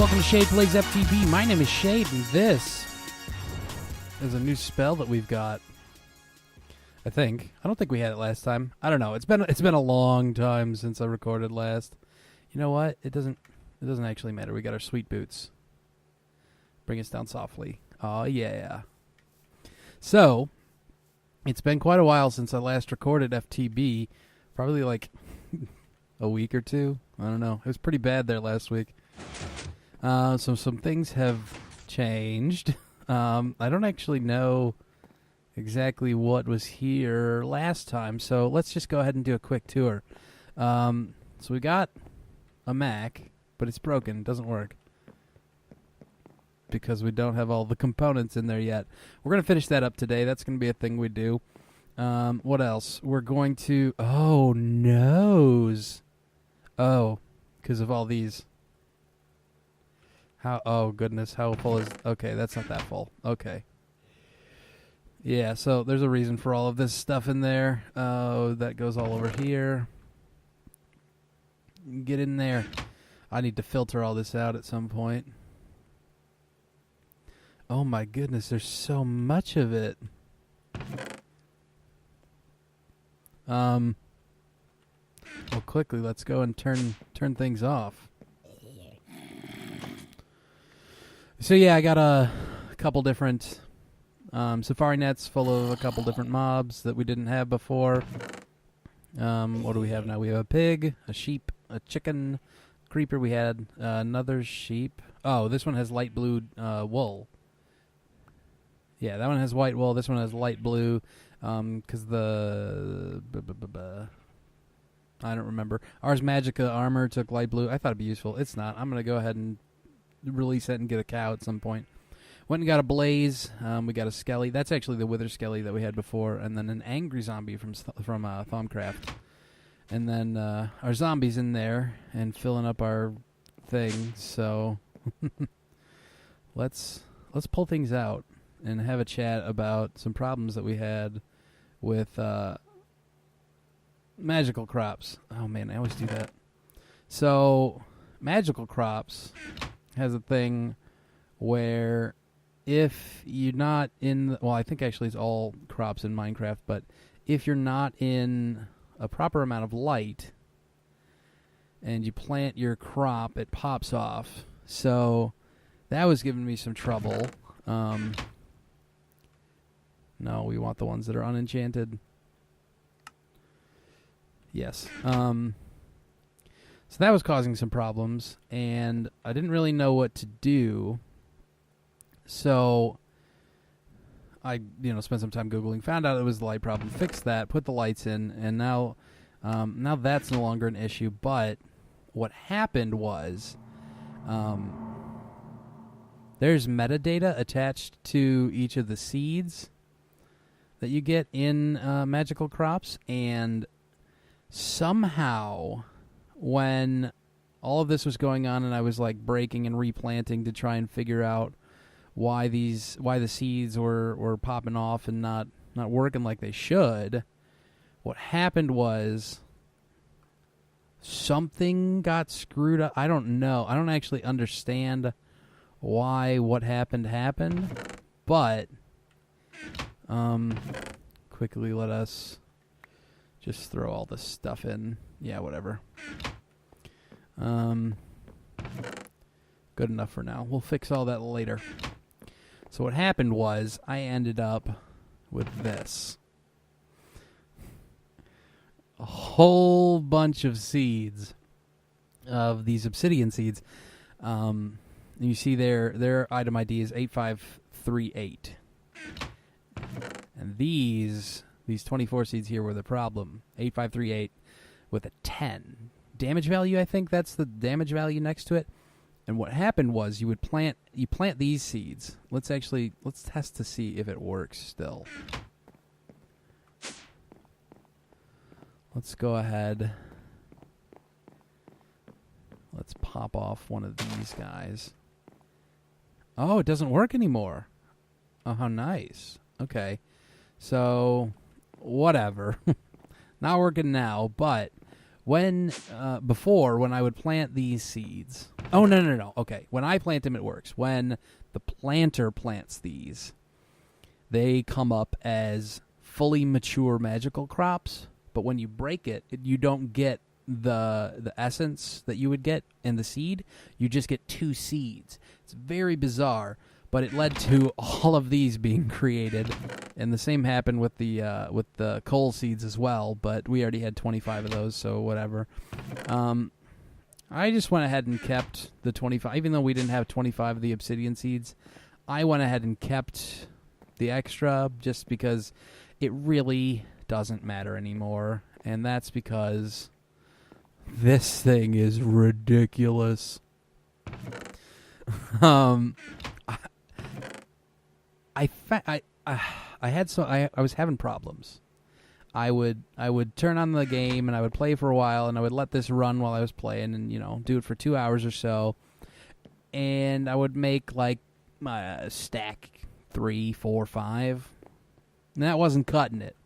Welcome to Shade Plays FTB. My name is Shade, and this is a new spell that we've got. I think. I don't think we had it last time. I don't know. It's been a long time since I recorded last. You know what? It doesn't actually matter. We got our sweet boots. Bring us down softly. Oh yeah. So, it's been quite a while since I last recorded FTB. Probably like a week or two. I don't know. It was pretty bad there last week. So some things have changed. I don't actually know exactly what was here last time, so let's just go ahead and do a quick tour. So we got a Mac, but it's broken. It doesn't work because we don't have all the components in there yet. We're going to finish that up today. That's going to be a thing we do. What else? We're going to... Oh, nose. Oh, because of all these... How? Oh, goodness. How full is... Okay, that's not that full. Okay. Yeah, so there's a reason for all of this stuff in there. Oh, that goes all over here. Get in there. I need to filter all this out at some point. Oh, my goodness. There's so much of it. Well, quickly, let's go and turn things off. So yeah, I got a couple different safari nets full of a couple different mobs that we didn't have before. What do we have now? We have a pig, a sheep, a chicken, creeper. We had another sheep. Oh, this one has light blue wool. Yeah, that one has white wool. This one has light blue. Because the... I don't remember. Ars Magica armor took light blue. I thought it'd be useful. It's not. I'm going to go ahead and release it and get a cow at some point. Went and got a blaze. We got a skelly. That's actually the wither skelly that we had before. And then an angry zombie from Thumbcraft. And then our zombies in there and filling up our thing. So let's pull things out and have a chat about some problems that we had with magical crops. Oh man, I always do that. So magical crops has a thing where if you're not in... Well, I think actually it's all crops in Minecraft, but if you're not in a proper amount of light and you plant your crop, it pops off. So that was giving me some trouble. No, we want the ones that are unenchanted. Yes. So that was causing some problems, and I didn't really know what to do. So I, spent some time Googling, found out it was the light problem, fixed that, put the lights in, and now that's no longer an issue. But what happened was there's metadata attached to each of the seeds that you get in magical crops, and somehow when all of this was going on and I was like breaking and replanting to try and figure out why the seeds were popping off and not working like they should, what happened was something got screwed up. I don't know. I don't actually understand why what happened, but quickly let us just throw all this stuff in. Yeah, whatever. Good enough for now. We'll fix all that later. So what happened was I ended up with this. A whole bunch of seeds of these obsidian seeds. You see their item ID is 8538. And these 24 seeds here were the problem. 8538 with a 10 damage value. I think that's the damage value next to it. And what happened was you plant these seeds. Let's test to see if it works still. Let's go ahead. Let's pop off one of these guys. Oh, it doesn't work anymore. Oh, how nice. Okay. So, whatever. Not working now, but Before, when I would plant these seeds. Oh, no. Okay, when I plant them, it works. When the planter plants these, they come up as fully mature magical crops. But when you break it, you don't get the essence that you would get in the seed. You just get 2 seeds. It's very bizarre, but it led to all of these being created, and the same happened with the coal seeds as well. But we already had 25 of those, so whatever. I just went ahead and kept the 25, even though we didn't have 25 of the obsidian seeds. I went ahead and kept the extra just because it really doesn't matter anymore, and that's because this thing is ridiculous. I was having problems. I would turn on the game and I would play for a while, and I would let this run while I was playing, and do it for 2 hours or so, and I would make like my stack 3, 4, 5, and that wasn't cutting it.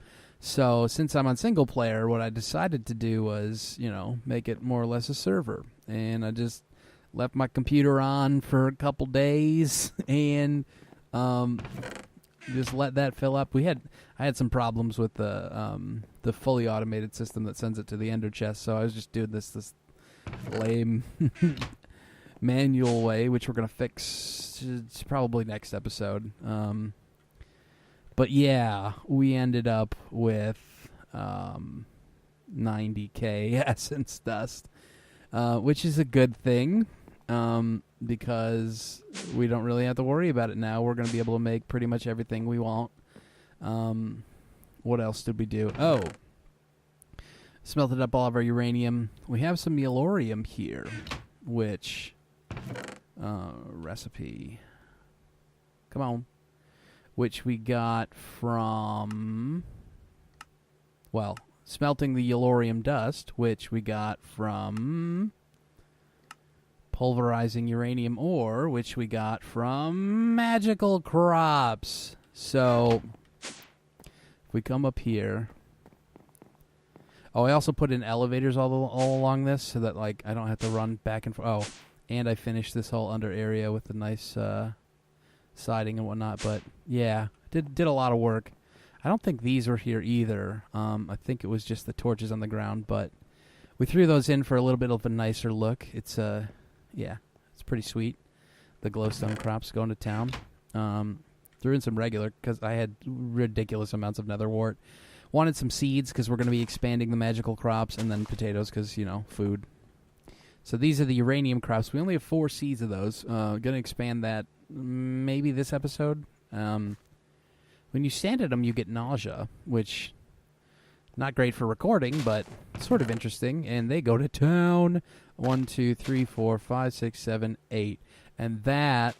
So since I'm on single player, what I decided to do was make it more or less a server, and I just left my computer on for a couple days and just let that fill up. I had some problems with the fully automated system that sends it to the ender chest, so I was just doing this lame manual way, which we're gonna fix probably next episode. But yeah, we ended up with 90k essence dust, which is a good thing. Because we don't really have to worry about it now. We're going to be able to make pretty much everything we want. What else did we do? Oh, smelted up all of our uranium. We have some yellorium here, which recipe. Come on. Which we got from, smelting the yellorium dust, which we got from pulverizing uranium ore, which we got from magical crops. So if we come up here, I also put in elevators all along this so that I don't have to run back and forth. Oh, and I finished this whole under area with the nice siding and whatnot. But yeah, did a lot of work. I don't think these were here either. I think it was just the torches on the ground, but we threw those in for a little bit of a nicer look. It's yeah, it's pretty sweet. The glowstone crops going to town. Threw in some regular because I had ridiculous amounts of nether wart. Wanted some seeds because we're going to be expanding the magical crops, and then potatoes because, food. So these are the uranium crops. We only have 4 seeds of those. Going to expand that maybe this episode. When you stand at them, you get nausea, which not great for recording, but sort of interesting. And they go to town. 1, 2, 3, 4, 5, 6, 7, 8. And that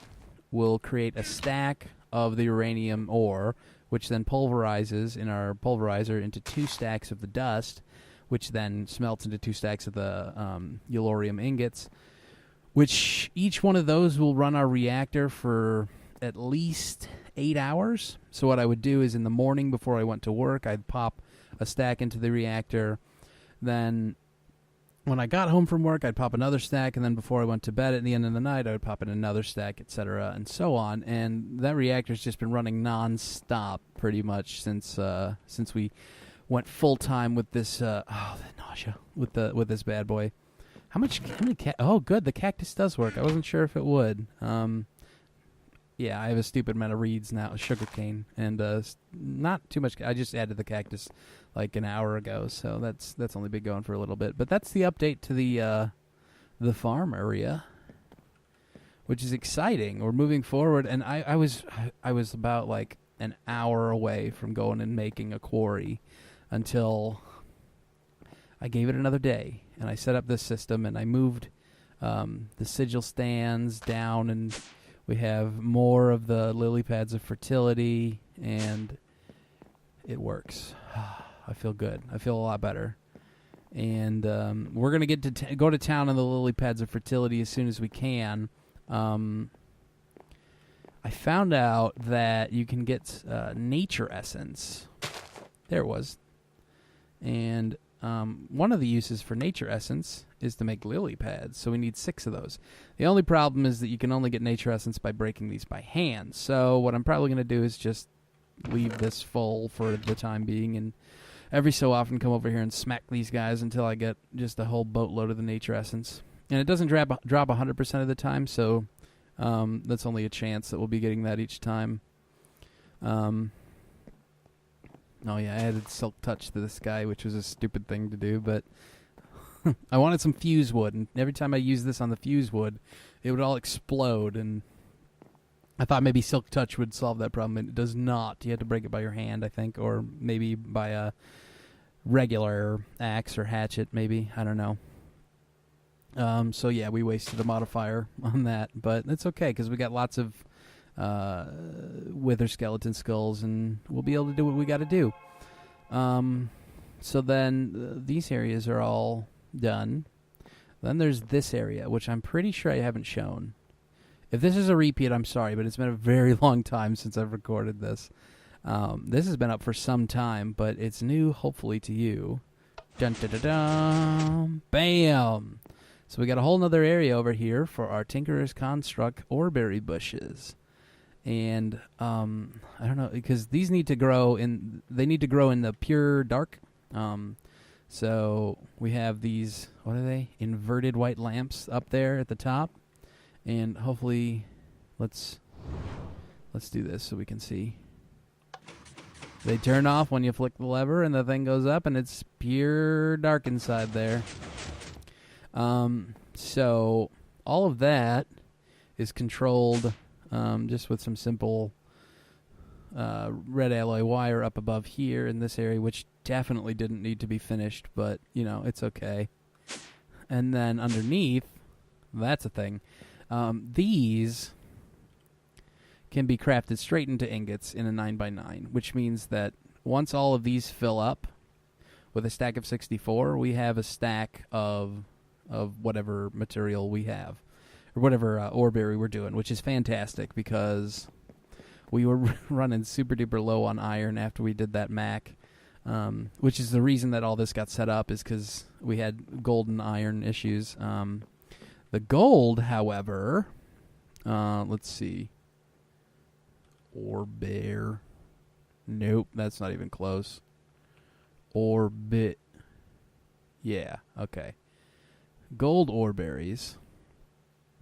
will create a stack of the uranium ore, which then pulverizes in our pulverizer into 2 stacks of the dust, which then smelts into 2 stacks of the yellorium ingots, which each one of those will run our reactor for at least 8 hours. So what I would do is in the morning before I went to work, I'd pop a stack into the reactor. Then when I got home from work, I'd pop another stack, and then before I went to bed at the end of the night, I would pop in another stack, etc., and so on. And that reactor's just been running non-stop pretty much since we went full time with this. The nausea with this bad boy. How many oh, good, the cactus does work. I wasn't sure if it would. Yeah, I have a stupid amount of reeds now, sugarcane, and not too much. I just added the cactus like an hour ago, so that's only been going for a little bit. But that's the update to the farm area, which is exciting. We're moving forward, and I was about like an hour away from going and making a quarry until I gave it another day, and I set up this system, and I moved the sigil stands down, and we have more of the lily pads of fertility, and it works. I feel good. I feel a lot better. And we're going to get to go to town on the lily pads of fertility as soon as we can. I found out that you can get nature essence. There it was. And one of the uses for nature essence is to make lily pads, so we need 6 of those. The only problem is that you can only get nature essence by breaking these by hand, so what I'm probably going to do is just leave this full for the time being, and every so often come over here and smack these guys until I get just a whole boatload of the nature essence. And it doesn't drop 100% of the time, so that's only a chance that we'll be getting that each time. Oh yeah, I added silk touch to this guy, which was a stupid thing to do, but I wanted some fuse wood, and every time I used this on the fuse wood, it would all explode, and I thought maybe silk touch would solve that problem, and it does not. You had to break it by your hand, I think, or maybe by a regular axe or hatchet, maybe. I don't know. So yeah, we wasted a modifier on that, but it's okay, because we got lots of wither skeleton skulls, and we'll be able to do what we got to do. So then these areas are all done. Then there's this area, which I'm pretty sure I haven't shown. If this is a repeat, I'm sorry, but it's been a very long time since I've recorded this. This has been up for some time, but it's new, hopefully, to you. Dun dun dun dun! Bam! So we got a whole nother area over here for our Tinkerer's Construct oreberry bushes. And I don't know, because these need to grow in the pure dark. So we have these, what are they? Inverted white lamps up there at the top. And hopefully, let's do this so we can see. They turn off when you flick the lever, and the thing goes up, and it's pure dark inside there. So all of that is controlled just with some simple red alloy wire up above here in this area, which definitely didn't need to be finished, but, you know, it's okay. And then underneath, that's a thing. These can be crafted straight into ingots in a 9x9, which means that once all of these fill up with a stack of 64, we have a stack of whatever material we have, or whatever oreberry we're doing, which is fantastic because we were running super duper low on iron after we did that Mac, which is the reason that all this got set up, is because we had gold and iron issues. The gold, however, let's see, Orebear. Nope, that's not even close. Orbit. Yeah, okay. Gold oreberries.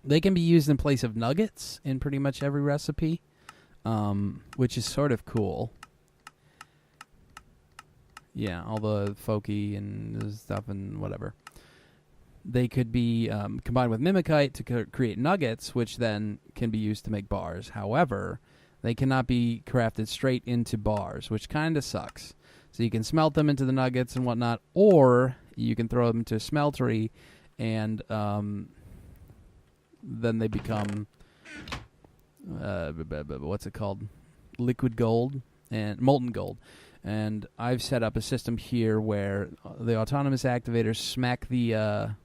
They can be used in place of nuggets in pretty much every recipe, which is sort of cool. Yeah, all the folky and stuff and whatever. They could be combined with mimikite to create nuggets, which then can be used to make bars. However, they cannot be crafted straight into bars, which kind of sucks. So you can smelt them into the nuggets and whatnot, or you can throw them into a smeltery, and then they become, what's it called? Liquid gold and molten gold. And I've set up a system here where the autonomous activators smack the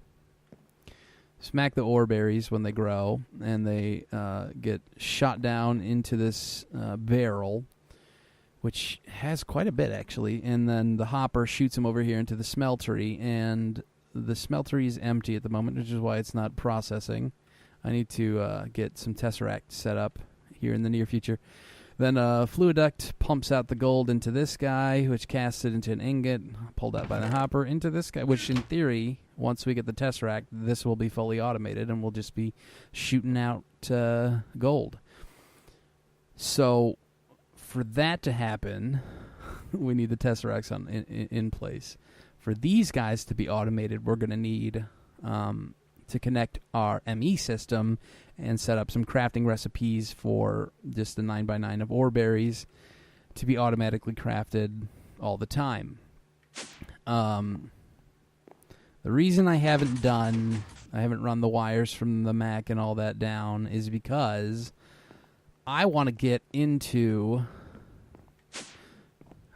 oreberries when they grow, and they get shot down into this barrel, which has quite a bit, actually. And then the hopper shoots them over here into the smeltery, and the smeltery is empty at the moment, which is why it's not processing. I need to get some Tesseract set up here in the near future. Then Fluiduct pumps out the gold into this guy, which casts it into an ingot, pulled out by the hopper, into this guy, which in theory, once we get the Tesseract, this will be fully automated, and we'll just be shooting out gold. So for that to happen, we need the Tesseracts in place. For these guys to be automated, we're going to need to connect our ME system and set up some crafting recipes for just the 9x9 of oreberries to be automatically crafted all the time. The reason I haven't run the wires from the Mac and all that down is because I want to get into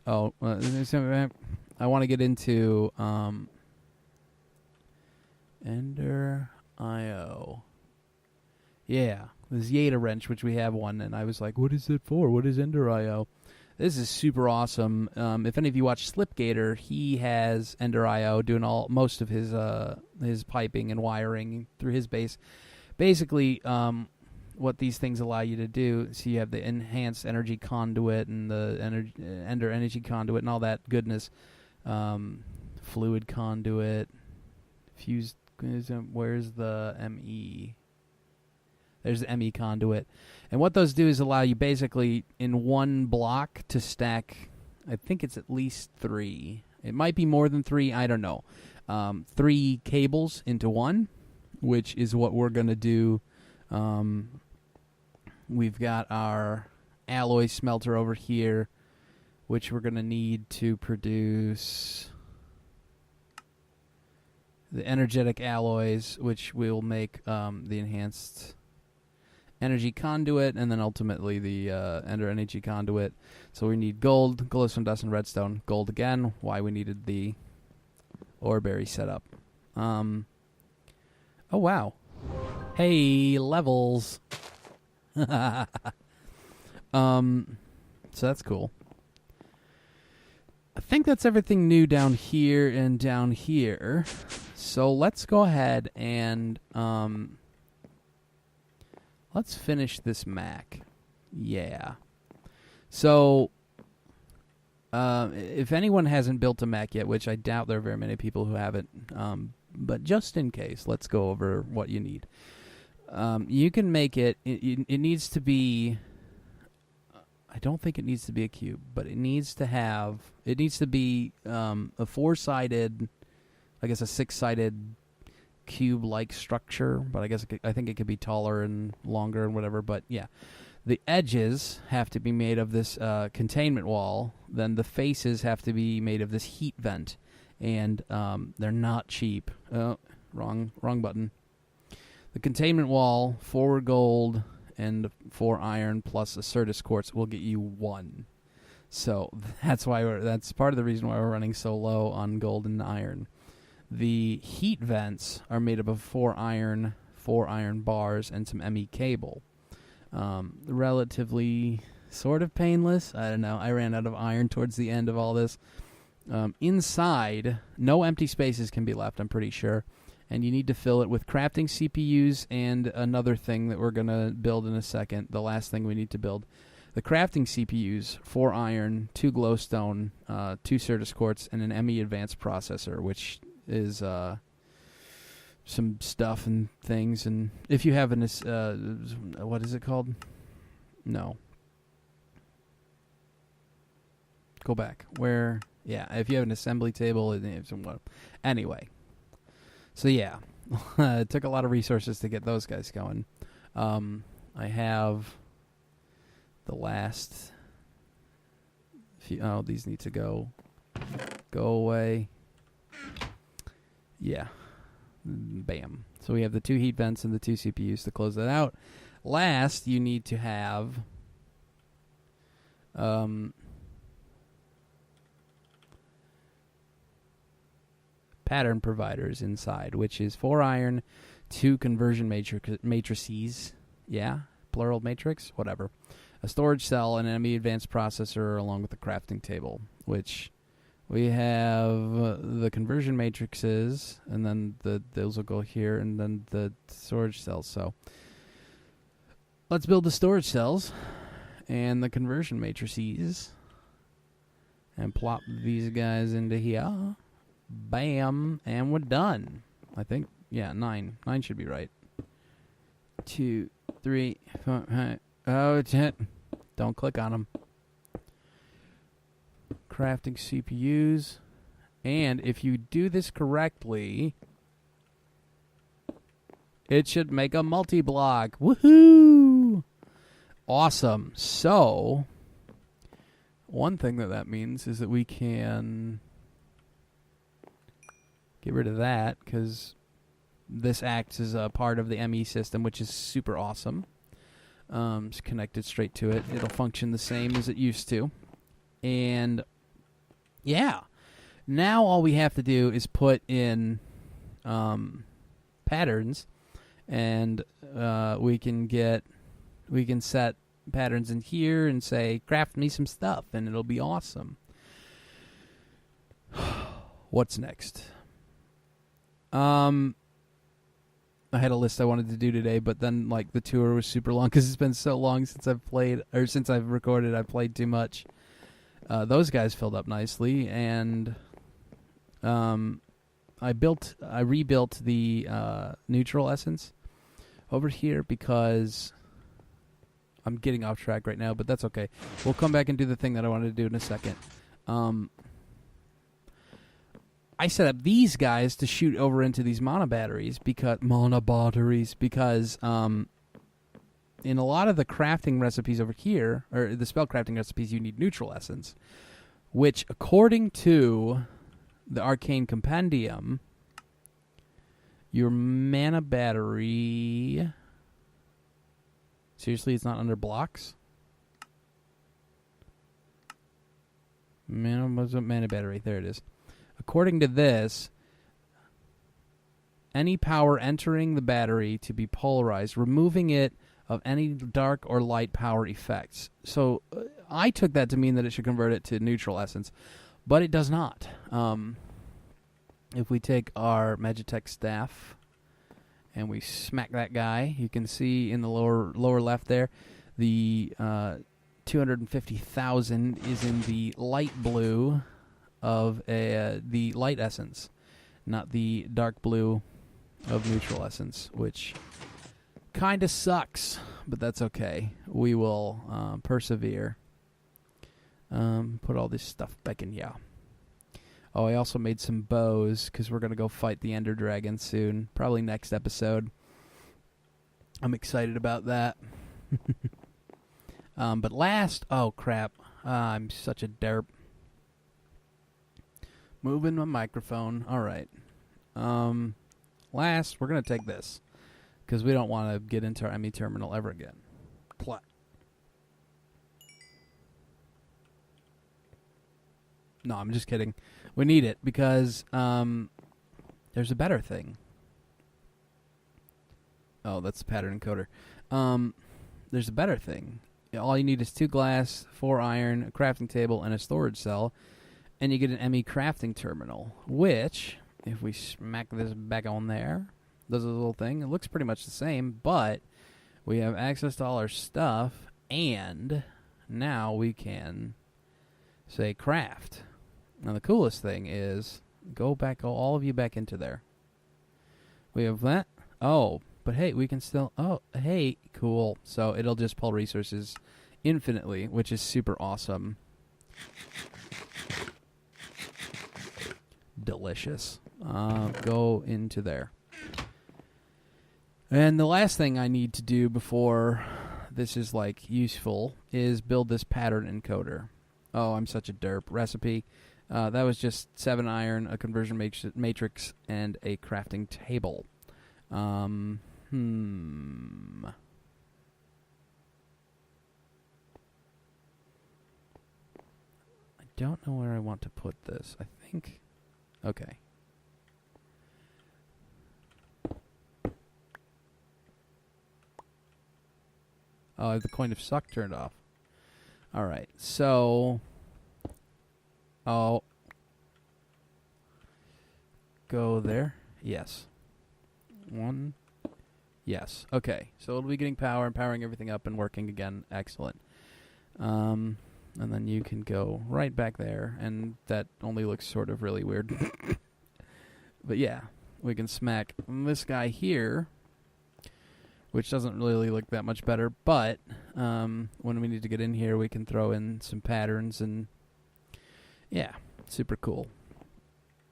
I want to get into Ender IO. Yeah, this Yeta wrench, which we have one, and I was like, what is it for? What is Ender IO? This is super awesome. If any of you watch Slipgator, he has Ender IO doing most of his piping and wiring through his base. Basically, what these things allow you to do, so you have the enhanced energy conduit and the Ender energy conduit and all that goodness, fluid conduit, fused. Where's the ME? There's the ME conduit. And what those do is allow you basically in one block to stack, I think it's at least 3. It might be more than 3, I don't know. 3 cables into one, which is what we're going to do. We've got our alloy smelter over here, which we're going to need to produce the energetic alloys, which will make the enhanced energy conduit, and then ultimately the Ender energy conduit. So we need gold, glowstone dust, and redstone. Gold again, why we needed the ore berry setup. Oh, wow. Hey, levels. So that's cool. I think that's everything new down here and down here. So let's go ahead and let's finish this Mac. Yeah. So if anyone hasn't built a Mac yet, which I doubt there are very many people who haven't, but just in case, let's go over what you need. You can make it needs to be, I don't think it needs to be a cube, but it needs to be a 4-sided, I guess a 6-sided cube-like structure, but I think it could be taller and longer and whatever, but yeah. The edges have to be made of this containment wall, then the faces have to be made of this heat vent, and they're not cheap. Oh, wrong button. The containment wall, 4 gold, and 4 iron plus a Certus quartz will get you 1. So that's part of the reason why we're running so low on gold and iron. The heat vents are made up of 4 iron bars, and some ME cable. Relatively sort of painless. I don't know. I ran out of iron towards the end of all this. Inside, no empty spaces can be left, I'm pretty sure. And you need to fill it with crafting CPUs and another thing that we're going to build in a second, the last thing we need to build. The crafting CPUs, 4 iron, 2 glowstone, 2 Certus quartz, and an ME advanced processor, which is some stuff and things. And if you have what is it called? No. Go back. Where? Yeah, if you have an assembly table, anyway. So yeah, it took a lot of resources to get those guys going. I have the last few. Oh, these need to go away. Yeah, bam. So we have the 2 heat vents and the 2 CPUs to close that out. Last, you need to have pattern providers inside, which is 4 iron, 2 conversion matrices, yeah, plural matrix, whatever, a storage cell, and an ME advanced processor, along with the crafting table, which we have the conversion matrices, and then those will go here, and then the storage cells. So let's build the storage cells and the conversion matrices and plop these guys into here. Bam, and we're done. I think, yeah, 9. 9 should be right. 2, 3, 4, 5. Oh, 10. Don't click on them. Crafting CPUs. And if you do this correctly, it should make a multi-block. Woohoo! Awesome. So, one thing that means is that we can get rid of that, because this acts as a part of the ME system, which is super awesome. It's connected straight to it. It'll function the same as it used to. And, yeah. Now all we have to do is put in patterns, and we can set patterns in here and say, craft me some stuff, and it'll be awesome. What's next? I had a list I wanted to do today, but then like the tour was super long because it's been so long since I've played, or since I've recorded. I played too much. Those guys filled up nicely, and I rebuilt the neutral essence over here because I'm getting off track right now, but that's okay. We'll come back and do the thing that I wanted to do in a second. I set up these guys to shoot over into these mono batteries because in a lot of the crafting recipes over here, or the spell crafting recipes, you need neutral essence, which according to the Arcane Compendium, your mana battery... Seriously, it's not under blocks? Mana battery, there it is. According to this, any power entering the battery to be polarized, removing it of any dark or light power effects. So I took that to mean that it should convert it to neutral essence, but it does not. If we take our Magitech staff and we smack that guy, you can see in the lower left there, the 250,000 is in the light blue of the light essence, not the dark blue of neutral essence, which kind of sucks, but that's okay. We will persevere. Put all this stuff back in here. Oh, I also made some bows because we're going to go fight the Ender Dragon soon, probably next episode. I'm excited about that. But last... Oh, crap. I'm such a derp. Moving my microphone. All right. Last, we're going to take this because we don't want to get into our ME terminal ever again. Plot. No, I'm just kidding. We need it because there's a better thing. Oh, that's the pattern encoder. There's a better thing. All you need is 2 glass, 4 iron, a crafting table, and a storage cell, and you get an ME crafting terminal, which, if we smack this back on there, does a little thing. It looks pretty much the same, but we have access to all our stuff, and now we can say craft. Now, the coolest thing is, go all of you back into there. We have that. Oh, but hey, we can still... Oh, hey, cool. So it'll just pull resources infinitely, which is super awesome. Delicious. Go into there. And the last thing I need to do before this is, like, useful is build this pattern encoder. Oh, I'm such a derp. Recipe. That was just 7 iron, a conversion matrix, and a crafting table. I don't know where I want to put this. I think... Okay. Oh, I have the coin of suck turned off. Alright, so... Oh. Go there. Yes. 1. Yes. Okay. So it'll be getting power and powering everything up and working again. Excellent. And then you can go right back there, and that only looks sort of really weird. But yeah, we can smack this guy here, which doesn't really look that much better, but when we need to get in here, we can throw in some patterns, and yeah, super cool.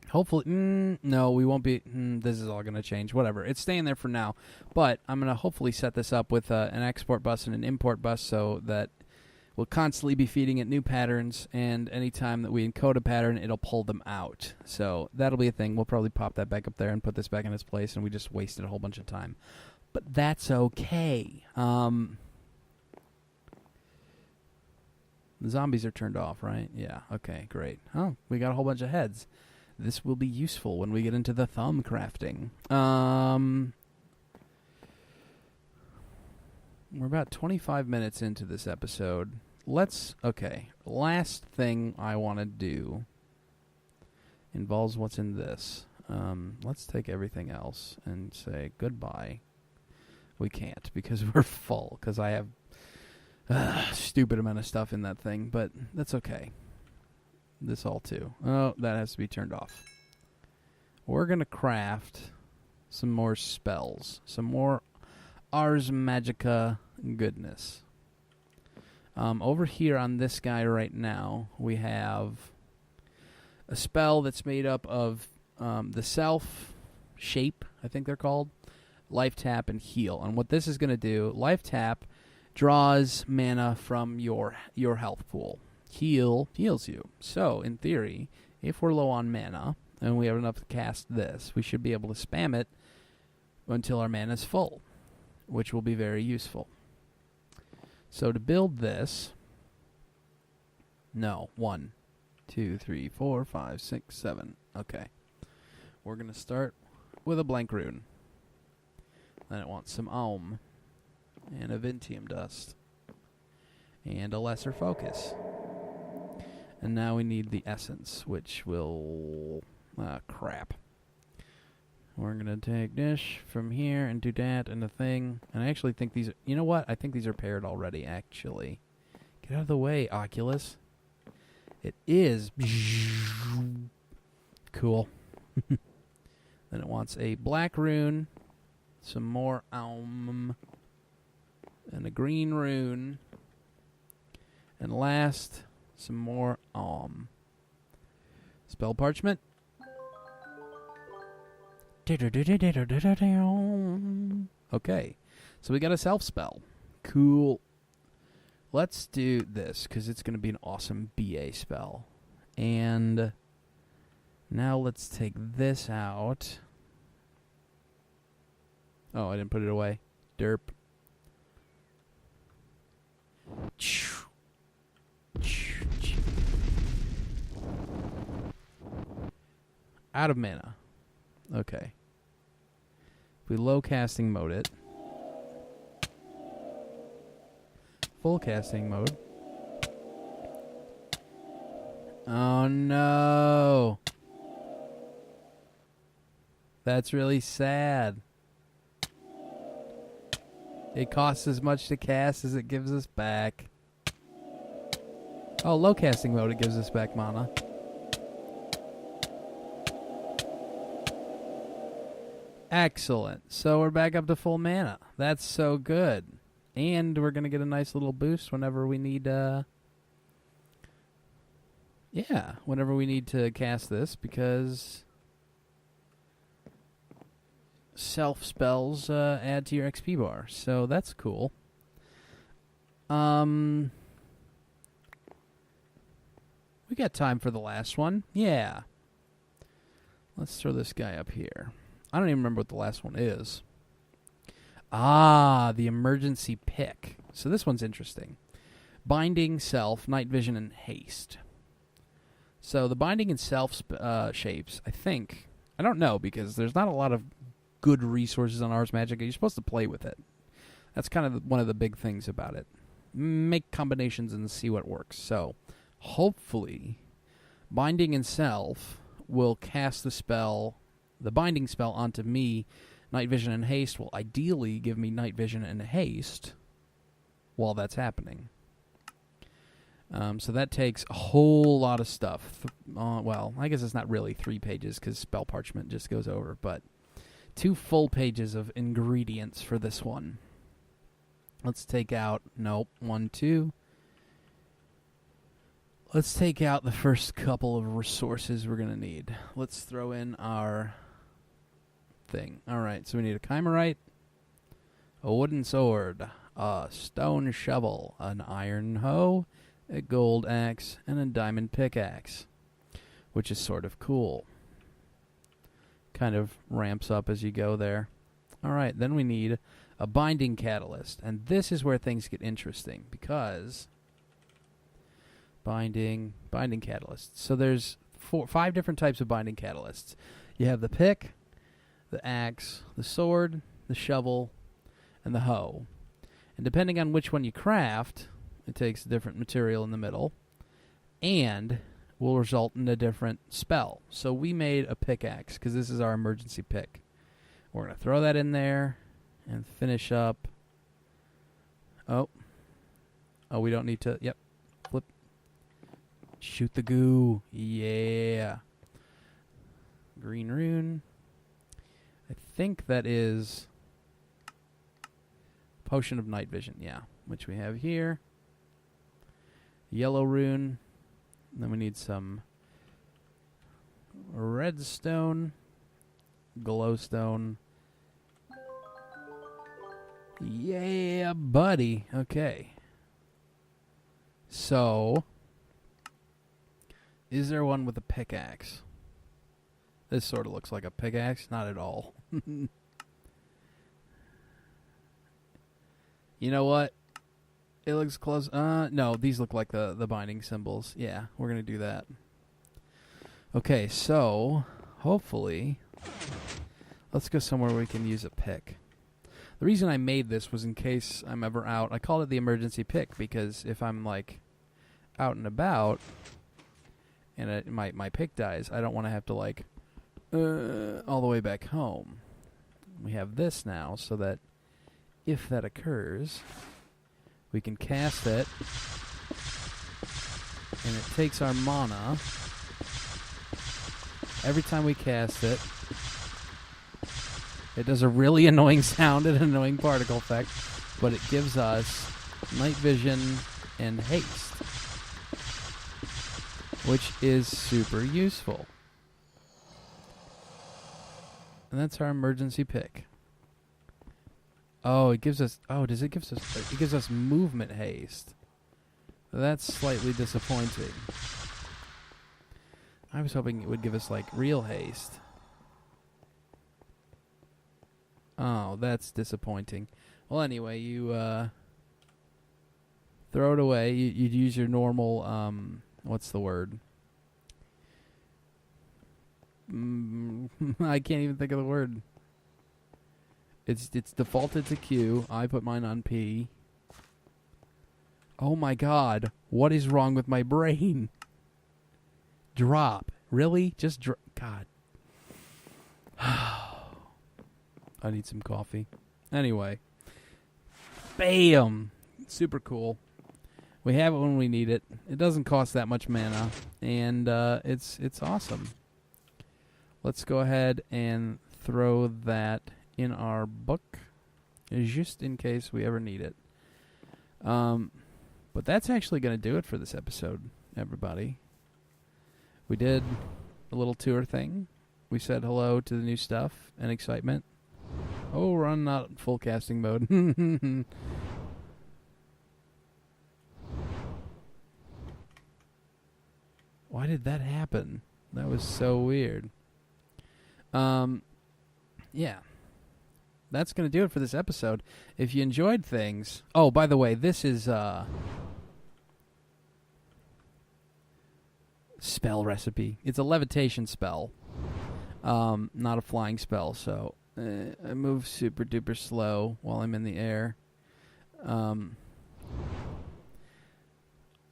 Hopefully, no, we won't be, this is all going to change, whatever. It's staying there for now, but I'm going to hopefully set this up with an export bus and an import bus so that we'll constantly be feeding it new patterns, and anytime that we encode a pattern, it'll pull them out. So that'll be a thing. We'll probably pop that back up there and put this back in its place, and we just wasted a whole bunch of time. But that's okay. The zombies are turned off, right? Yeah, okay, great. Oh, we got a whole bunch of heads. This will be useful when we get into the thumb crafting. We're about 25 minutes into this episode. Okay, last thing I want to do involves what's in this. Let's take everything else and say goodbye. We can't because we're full, because I have a stupid amount of stuff in that thing, but that's okay. This all too. Oh, that has to be turned off. We're going to craft some more spells, some more Ars Magica goodness. Over here on this guy right now, we have a spell that's made up of the Self, Shape, I think they're called, Life Tap, and Heal. And what this is going to do, Life Tap draws mana from your health pool. Heal heals you. So, in theory, if we're low on mana, and we have enough to cast this, we should be able to spam it until our mana is full, which will be very useful. So to build this, 1, 2, 3, 4, 5, 6, 7. Okay. We're going to start with a blank rune. Then it wants some Ohm, and a Vintium Dust, and a Lesser Focus. And now we need the Essence, which will... crap. We're going to take this from here and do that and the thing. And I actually think these... You know what? I think these are paired already, actually. Get out of the way, Oculus. It is. Cool. Then it wants a black rune, some more and a green rune, and last, some more Spell Parchment. Okay, so we got a self spell. Cool. Let's do this, because it's going to be an awesome BA spell. And now let's take this out. Oh, I didn't put it away. Derp. Out of mana. Okay. If we low casting mode it. Full casting mode. Oh no. That's really sad. It costs as much to cast as it gives us back. Oh, low casting mode, it gives us back mana. Excellent. So we're back up to full mana. That's so good. And we're going to get a nice little boost whenever we need, whenever we need to cast this, because self spells add to your XP bar. So that's cool. We got time for the last one. Yeah. Let's throw this guy up here. I don't even remember what the last one is. Ah, the emergency pick. So this one's interesting. Binding, Self, Night Vision, and Haste. So the Binding and Self shapes, I think... I don't know, because there's not a lot of good resources on Ars Magica. You're supposed to play with it. That's kind of one of the big things about it. Make combinations and see what works. So, hopefully, Binding and Self will cast the Binding spell onto me. Night Vision and Haste will ideally give me Night Vision and Haste while that's happening. So that takes a whole lot of stuff. Well, I guess it's not really 3 pages because Spell Parchment just goes over, but 2 full pages of ingredients for this one. Let's take out, 1, 2. Let's take out the first couple of resources we're going to need. Let's throw in our thing. Alright, so we need a Chimerite, a wooden sword, a stone shovel, an iron hoe, a gold axe, and a diamond pickaxe, which is sort of cool. Kind of ramps up as you go there. Alright, then we need a binding catalyst, and this is where things get interesting, because binding catalysts. So there's 5 different types of binding catalysts. You have the pick, the axe, the sword, the shovel, and the hoe. And depending on which one you craft, it takes a different material in the middle and will result in a different spell. So we made a pickaxe because this is our emergency pick. We're going to throw that in there and finish up. Oh, we don't need to. Yep. Flip. Shoot the goo. Yeah. Green rune. I think that is Potion of Night Vision, yeah, which we have here. Yellow rune. And then we need some redstone, glowstone. Yeah, buddy. Okay. So, is there one with a pickaxe? This sort of looks like a pickaxe. Not at all. You know what? It looks close. No, these look like the binding symbols. Yeah, we're going to do that. Okay, so, hopefully, let's go somewhere where we can use a pick. The reason I made this was in case I'm ever out. I called it the emergency pick because if I'm, like, out and about and my pick dies, I don't want to have to, like, all the way back home. We have this now so that if that occurs, we can cast it, and it takes our mana. Every time we cast it, it does a really annoying sound and an annoying particle effect, but it gives us night vision and haste, which is super useful. And that's our emergency pick. Oh, it gives us... Oh, does it give us... It gives us movement haste. That's slightly disappointing. I was hoping it would give us, like, real haste. Oh, that's disappointing. Well, anyway, you, throw it away. You'd use your normal, what's the word? I can't even think of the word. It's defaulted to Q. I put mine on P. Oh my god. What is wrong with my brain? Drop. Really? Just drop. God. I need some coffee. Anyway. Bam! Super cool. We have it when we need it. It doesn't cost that much mana. And it's awesome. Let's go ahead and throw that in our book, just in case we ever need it. But that's actually going to do it for this episode, everybody. We did a little tour thing. We said hello to the new stuff and excitement. Oh, we're on not full casting mode. Why did that happen? That was so weird. Yeah. That's going to do it for this episode. If you enjoyed things... Oh, by the way, this is spell recipe. It's a levitation spell. Not a flying spell, so I move super duper slow while I'm in the air.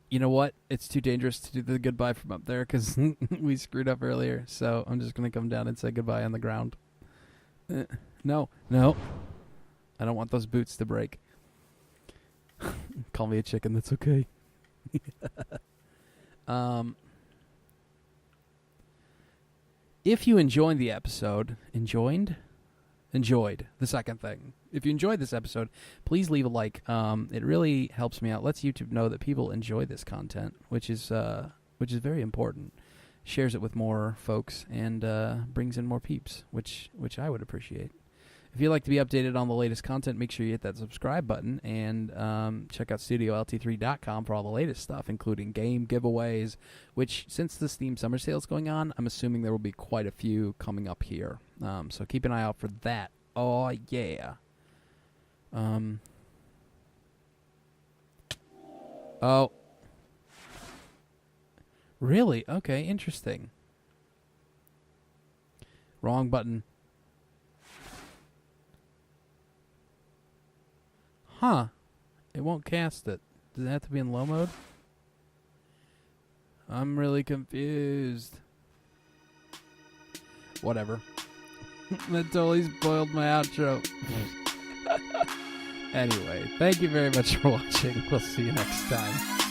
You know what? It's too dangerous to do the goodbye from up there because we screwed up earlier, so I'm just going to come down and say goodbye on the ground. No. I don't want those boots to break. Call me a chicken, that's okay. If you enjoyed the episode, enjoyed the second thing. If you enjoyed this episode, please leave a like. It really helps me out. Lets YouTube know that people enjoy this content, which is very important. Shares it with more folks and brings in more peeps, which I would appreciate. If you'd like to be updated on the latest content, make sure you hit that subscribe button and check out StudioLT3.com for all the latest stuff, including game giveaways, which, since the Steam Summer Sale is going on, I'm assuming there will be quite a few coming up here. So keep an eye out for that. Oh, yeah. Oh. Really? Okay, interesting. Wrong button. Huh. It won't cast it. Does it have to be in low mode? I'm really confused. Whatever. That totally spoiled my outro. Anyway, thank you very much for watching. We'll see you next time.